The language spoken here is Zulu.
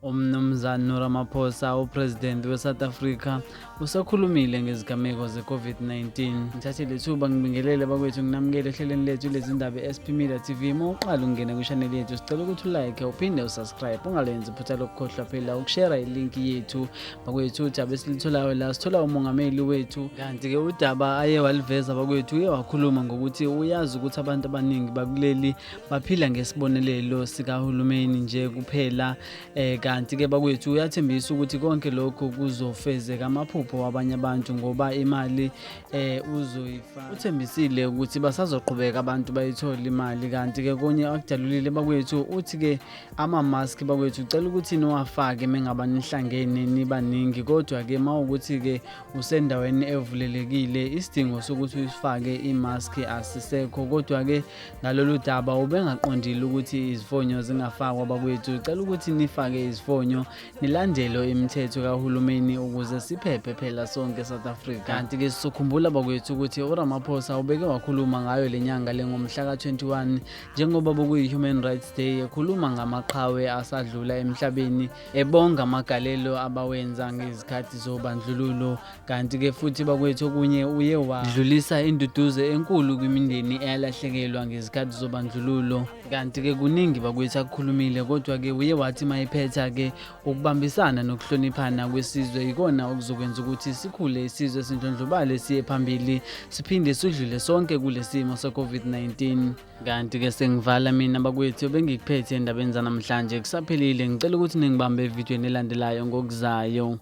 uMnumzane Ramaphosa, uPresident weSouth Africa, usakhulumile ngezigameko ze-COVID-19. Ngithathe le thuba ngibingelele bakwethu nginamukele ehlelweni lethu lezindaba e-SP Media TV. Uma uqala ungene kwi-channel yethu sicela ukuthi ulike uphinde usubscribe, ungalenzi iphutha lokukhohlwa phela ukushare ilink yethu bakwethu. Udaba esilitholayo la sithola umongameli wethu, kanti-ke udaba aye waliveza bakwethu uye wakhuluma ngokuthi uyazi ukuthi abantu abaningi bakuleli baphila ngesibonelelo sikahulumeni nje kuphela, kanti-ke bakwethu uyathembisa ukuthi konke lokho kuzofezeka amaphupho wabanye abantu ngoba imali uzoyifaka. Uthembisile ukuthi basazoqhubeka abantu bayithola imali, kanti-ke konye akudalulile bakwethu uthi-ke ama-mask bakwethu ucela ukuthi niwafake mengaba nihlangene nibaningi, kodwa-ke mawukuthi-ke usendaweni evulelekile isidingo sokuthi uyifake i-mask asisekho. Kodwa-ke ngalolu daba ubengaqondile ukuthi izifonyo zingafakwa bakwethu. Ucela ukuthi nifake izifonyo nilandele imithetho kahulumeni ukuze siphephe phela sonke South Africa. Kanti-ke sizokhumbula bakwethu ukuthi uRamaphosa ubeke wakhuluma ngayo le nyanga ngomhla ka-21 njengoba bokuyi-Human Rights Day, ekhuluma ngamaqhawe asadlula emhlabeni, ebonga amagalelo abawenza ngezikhathi zobandlululo. Kanti-ke futhi bakwethu okunye uye wadlulisa induduzo enkulu kwimindeni eyalahlekelwa ngezikhathi zobandlululo. Kanti-ke kuningi bakwethu akukhulumile, kodwa-ke uye wathi mayiphetha-ke ukubambisana nokuhloniphana kwesizwe ikona okuzokwenza ukuthi sikhule isizwe sindlondlobale siye phambili, siphinde sidlule sonke kule simo se-COVID-19. Kanti-ke sengivala mina bakwethu bengikuphethe endabeni zanamhlanje. Kusaphelile, ngicela ukuthi ningibambe evidweni elandelayo ngokuzayo.